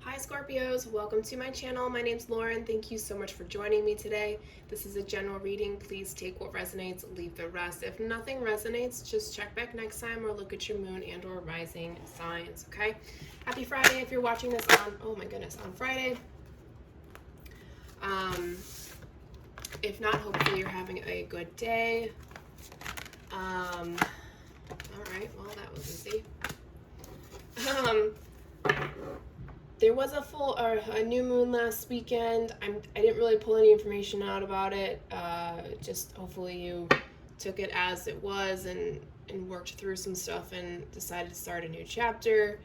Hi Scorpios, welcome to my channel. My name's Lauren. Thank you so much for joining me today. This is a general reading. Please take what resonates, leave the rest. If nothing resonates, just check back next time or look at your moon and or rising signs, okay? Happy Friday if you're watching this on, oh my goodness, on Friday. If not, hopefully you're having a good day. All right, well that was easy. There was a new moon last weekend. I didn't really pull any information out about it. Just hopefully you took it as it was and worked through some stuff and decided to start a new chapter.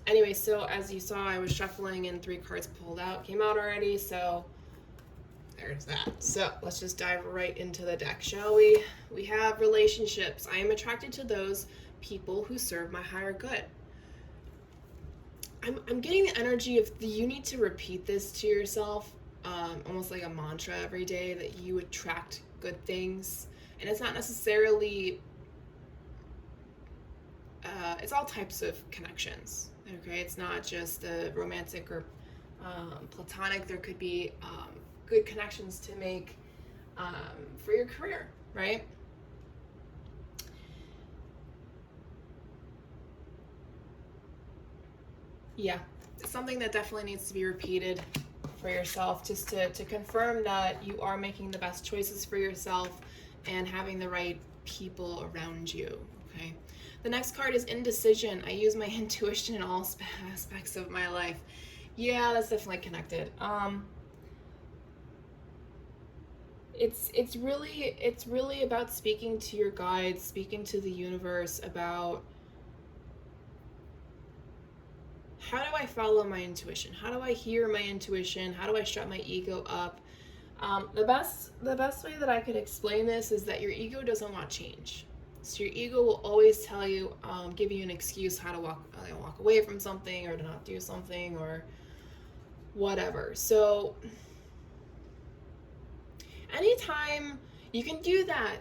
Anyway, so as you saw, I was shuffling and 3 cards came out already, so there's that. So let's just dive right into the deck, shall we? We have relationships. I am attracted to those people who serve my higher good. I'm getting the energy of you need to repeat this to yourself, almost like a mantra every day, that you attract good things. And it's not necessarily, it's all types of connections, okay? It's not just romantic or platonic. There could be good connections to make for your career, right? Yeah, it's something that definitely needs to be repeated for yourself, just to confirm that you are making the best choices for yourself and having the right people around you, okay? The next card is indecision. I use my intuition in all aspects of my life. Yeah, that's definitely connected. It's really about speaking to your guides, speaking to the universe about, how do I follow my intuition? How do I hear my intuition? How do I shut my ego up? The best way that I could explain this is that your ego doesn't want change. So your ego will always tell you, give you an excuse how to walk away from something or to not do something or whatever. So anytime you can do that,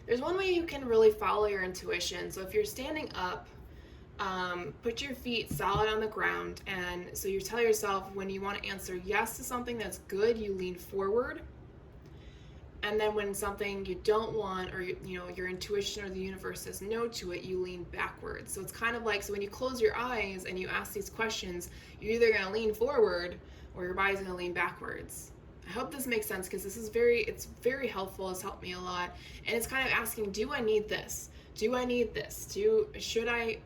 there's one way you can really follow your intuition. So if you're standing up, put your feet solid on the ground, and so you tell yourself when you want to answer yes to something that's good, you lean forward, and then when something you don't want, or your intuition or the universe says no to it, you lean backwards. So it's kind of like, so when you close your eyes and you ask these questions, you're either going to lean forward or your body's going to lean backwards. I hope this makes sense, because it's very helpful. It's helped me a lot. And it's kind of asking, do I need this? Do I need this? Should I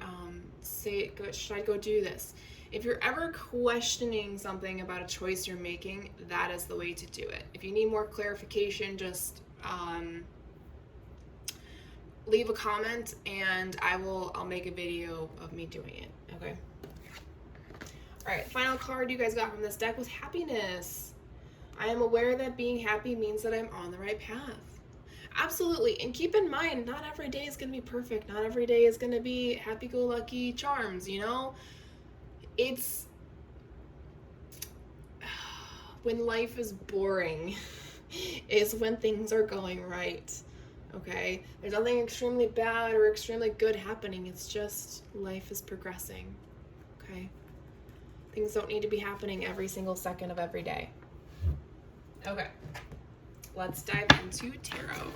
should I go do this? If you're ever questioning something about a choice you're making, that is the way to do it. If you need more clarification, just leave a comment and I'll make a video of me doing it. Okay. All right, final card you guys got from this deck was happiness. I am aware that being happy means that I'm on the right path. Absolutely. And keep in mind, not every day is going to be perfect. Not every day is going to be happy-go-lucky charms, It's when life is boring is when things are going right, okay? There's nothing extremely bad or extremely good happening. It's just life is progressing, okay? Things don't need to be happening every single second of every day. Okay, let's dive into tarot.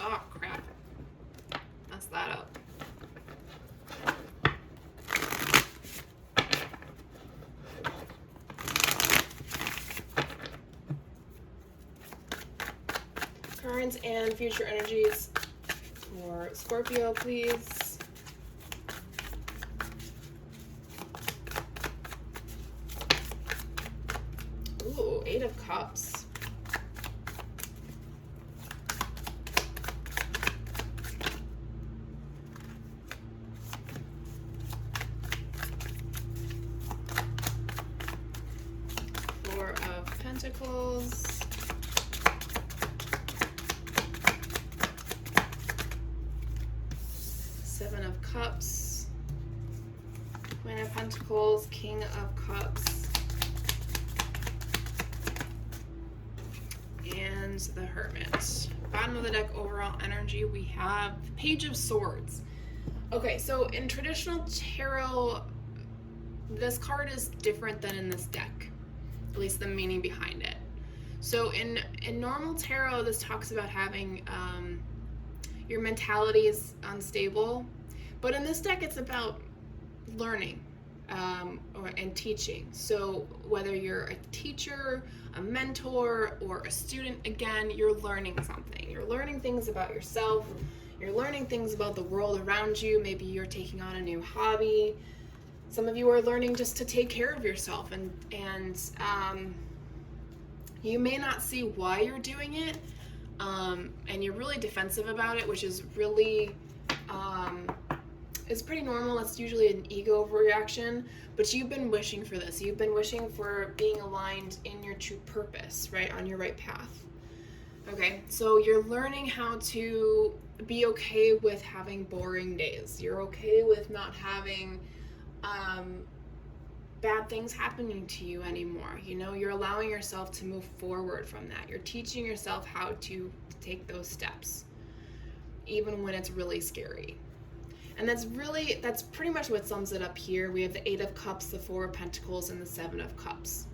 Oh, crap. Messed that up. Current and future energies for Scorpio, please. Ooh, 8 of Cups. Four of Pentacles. Seven of Cups. Queen of Pentacles. King of Cups. and the Hermit. Bottom of the deck, overall energy, we have the Page of Swords. Okay, so in traditional tarot, this card is different than in this deck, at least the meaning behind it. So in normal tarot, this talks about having your mentality is unstable, but in this deck, it's about learning and teaching. So whether you're a teacher, a mentor, or a student, again, you're learning something. You're learning things about yourself. You're learning things about the world around you. Maybe you're taking on a new hobby. Some of you are learning just to take care of yourself, and you may not see why you're doing it, and you're really defensive about it, which is really it's pretty normal. It's usually an ego reaction, but you've been wishing for this. You've been wishing for being aligned in your true purpose, right, on your right path. Okay, so you're learning how to be okay with having boring days. You're okay with not having bad things happening to you anymore. You know, you're allowing yourself to move forward from that. You're teaching yourself how to take those steps, even when it's really scary. And that's pretty much what sums it up here. We have the 8 of Cups, the 4 of Pentacles, and the 7 of Cups.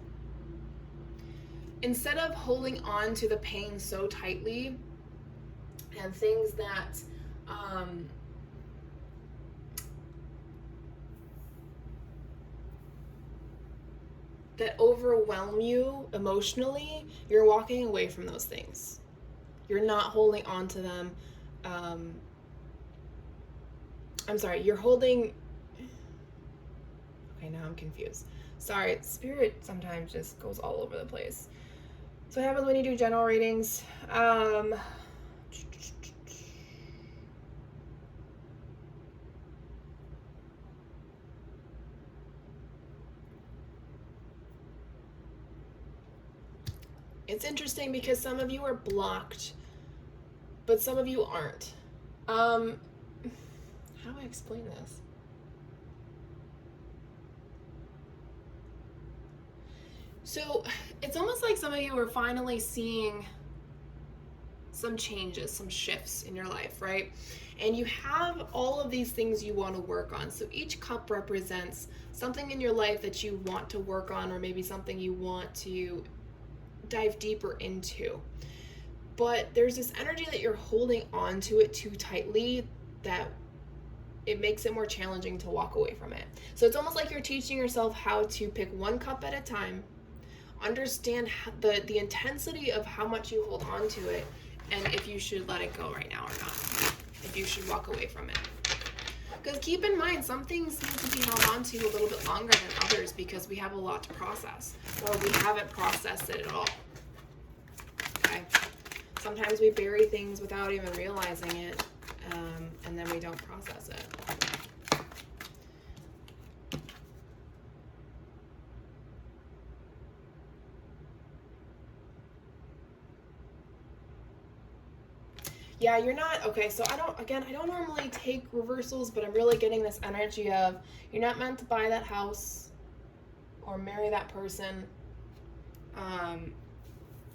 Instead of holding on to the pain so tightly and things that that overwhelm you emotionally, you're walking away from those things. You're not holding on to them. You're holding... Okay, now I'm confused. Sorry, spirit sometimes just goes all over the place. So what happens when you do general readings? It's interesting because some of you are blocked, but some of you aren't. How do I explain this? So it's almost like some of you are finally seeing some changes, some shifts in your life, right? And you have all of these things you want to work on. So each cup represents something in your life that you want to work on, or maybe something you want to dive deeper into. But there's this energy that you're holding on to it too tightly that it makes it more challenging to walk away from it. So it's almost like you're teaching yourself how to pick one cup at a time, understand the intensity of how much you hold on to it, and if you should let it go right now or not, if you should walk away from it. Because keep in mind, some things need to be held on to a little bit longer than others because we have a lot to process, or we haven't processed it at all. Okay? Sometimes we bury things without even realizing it, and then we don't process it. Yeah, you're not, okay, so I don't normally take reversals, but I'm really getting this energy of you're not meant to buy that house or marry that person.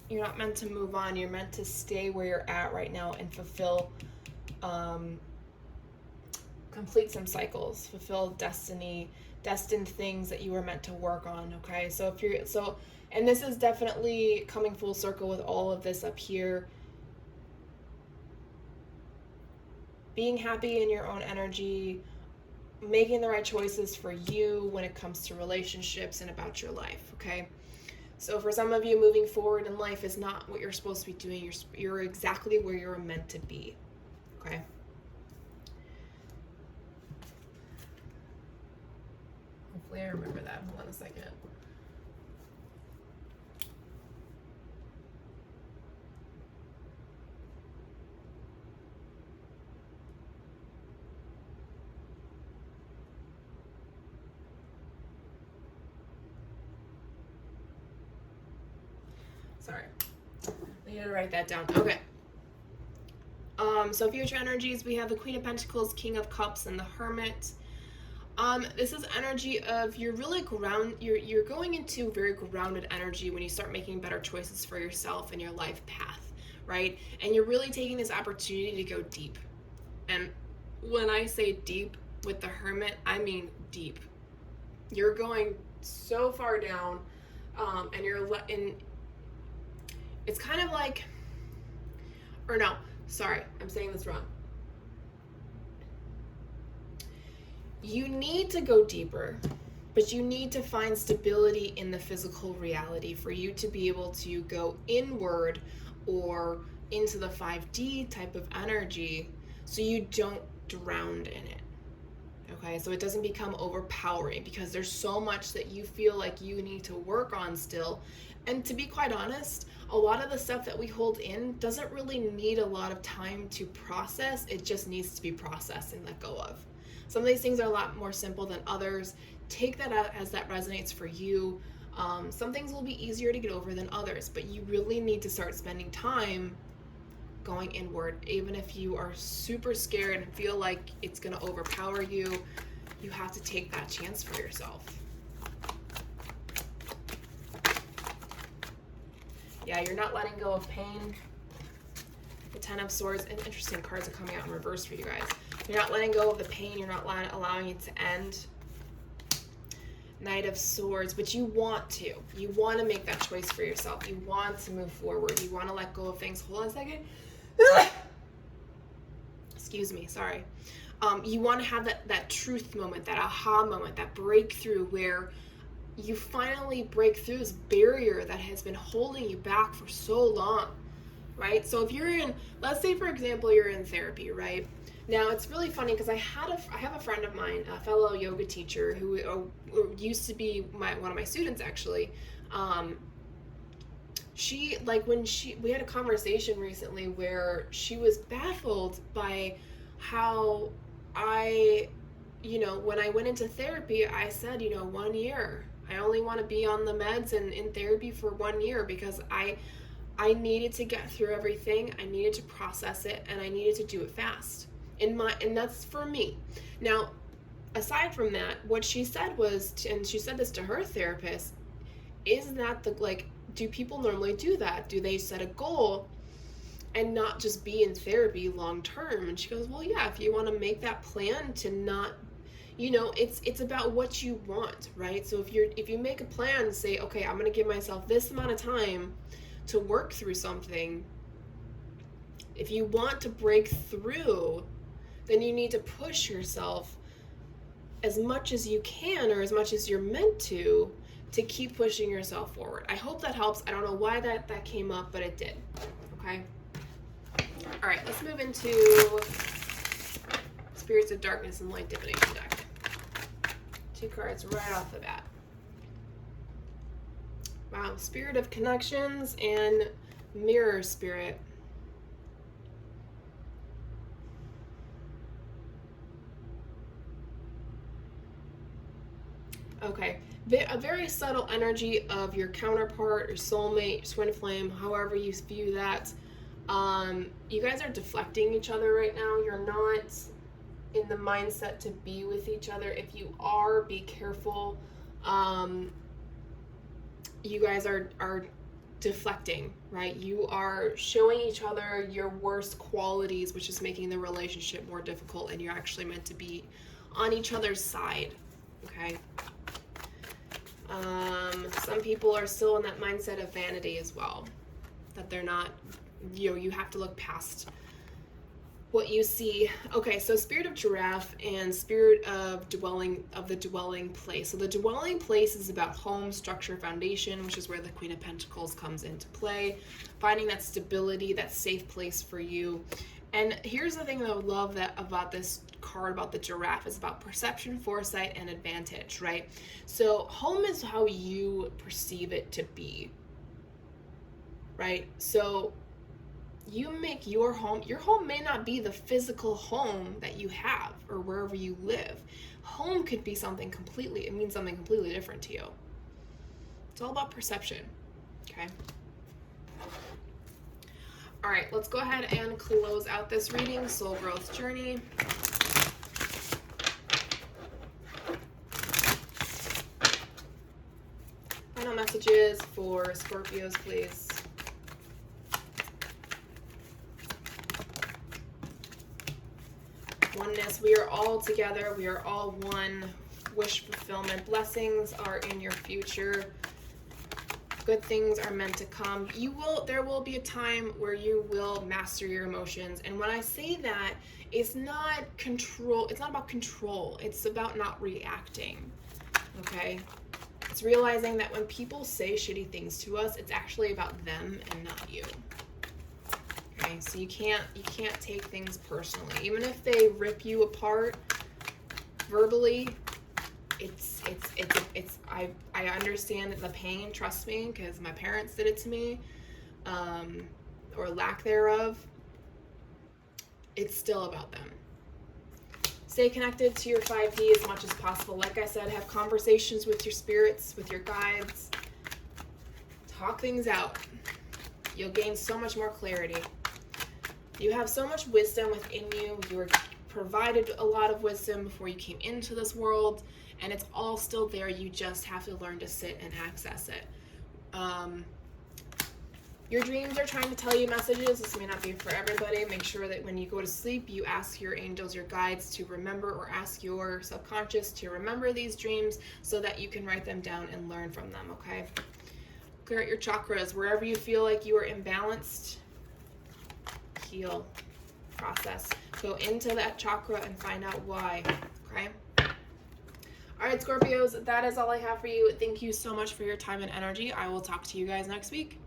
You're not meant to move on. You're meant to stay where you're at right now and fulfill, complete some cycles, fulfill destined things that you were meant to work on, okay? So and this is definitely coming full circle with all of this up here. Being happy in your own energy, making the right choices for you when it comes to relationships and about your life, okay? So for some of you, moving forward in life is not what you're supposed to be doing. You're exactly where you're meant to be, okay? Hopefully I remember that. Hold on a second. Sorry. I need to write that down. Okay. So future energies, we have the Queen of Pentacles, King of Cups, and the Hermit. This is energy of you're really you're going into very grounded energy when you start making better choices for yourself and your life path. right? And you're really taking this opportunity to go deep. And when I say deep with the Hermit, I mean deep. You're going so far down, and it's kind of like, or no, sorry, I'm saying this wrong. You need to go deeper, but you need to find stability in the physical reality for you to be able to go inward or into the 5D type of energy, so you don't drown in it. Okay, so it doesn't become overpowering, because there's so much that you feel like you need to work on still. And to be quite honest, a lot of the stuff that we hold in doesn't really need a lot of time to process. It just needs to be processed and let go of. Some of these things are a lot more simple than others. Take that out as that resonates for you. Some things will be easier to get over than others, but you really need to start spending time going inward. Even if you are super scared and feel like it's going to overpower you, you have to take that chance for yourself. Yeah, you're not letting go of pain. The Ten of Swords, and interesting cards are coming out in reverse for you guys. You're not letting go of the pain. You're not allowing it to end. Knight of Swords, but you want to. You want to make that choice for yourself. You want to move forward. You want to let go of things. Hold on a second. Excuse me, sorry. You want to have that truth moment, that aha moment, that breakthrough where you finally break through this barrier that has been holding you back for so long, right? So if you're in, let's say for example, you're in therapy, right? Now it's really funny because I have a friend of mine, a fellow yoga teacher who used to be one of my students actually. We had a conversation recently where she was baffled by how when I went into therapy, I said, 1 year. I only want to be on the meds and in therapy for 1 year because I needed to get through everything. I needed to process it, and I needed to do it fast. And that's for me. Now, aside from that, what she said was, and she said this to her therapist, is that do people normally do that? Do they set a goal and not just be in therapy long term? And she goes, well, yeah, if you want to make that plan to not, it's about what you want, right? So if you make a plan and say, okay, I'm going to give myself this amount of time to work through something, if you want to break through, then you need to push yourself as much as you can, or as much as you're meant to keep pushing yourself forward. I hope that helps. I don't know why that came up, but it did. Okay? All right, let's move into Spirits of Darkness and Light Divination deck. 2 cards right off the bat. Wow, Spirit of Connections and Mirror Spirit. Okay, a very subtle energy of your counterpart, or soulmate, twin flame, however you view that. You guys are deflecting each other right now. You're not in the mindset to be with each other. If you are, be careful. You guys are deflecting, right? You are showing each other your worst qualities, which is making the relationship more difficult, and you're actually meant to be on each other's side, okay? Some people are still in that mindset of vanity as well, that they're not, you have to look past what you see. Okay, so Spirit of Giraffe and Spirit of the Dwelling Place. So the Dwelling Place is about home, structure, foundation, which is where the Queen of Pentacles comes into play. Finding that stability, that safe place for you. And here's the thing that I love about this card, about the giraffe, is about perception, foresight, and advantage, right? So home is how you perceive it to be, right? So you make your home may not be the physical home that you have or wherever you live. Home could be something it means something completely different to you. It's all about perception, okay? All right, let's go ahead and close out this reading, Soul Growth Journey. Final messages for Scorpios, please. oneness. We are all together. We are all one. Wish fulfillment. Blessings are in your future. Good things are meant to come. There will be a time where you will master your emotions. And when I say that, it's not about control. It's about not reacting. Okay? It's realizing that when people say shitty things to us, it's actually about them and not you. Okay? So you can't take things personally. Even if they rip you apart verbally, I understand the pain, trust me, because my parents did it to me, or lack thereof. It's still about them. Stay connected to your 5D as much as possible. Like I said, have conversations with your spirits, with your guides. Talk things out. You'll gain so much more clarity. You have so much wisdom within you. You were provided a lot of wisdom before you came into this world, and it's all still there. You just have to learn to sit and access it. Your dreams are trying to tell you messages. This may not be for everybody. Make sure that when you go to sleep, you ask your angels, your guides to remember, or ask your subconscious to remember these dreams so that you can write them down and learn from them, okay? Clear out your chakras. Wherever you feel like you are imbalanced, heal, process. Go into that chakra and find out why, okay? All right, Scorpios, that is all I have for you. Thank you so much for your time and energy. I will talk to you guys next week.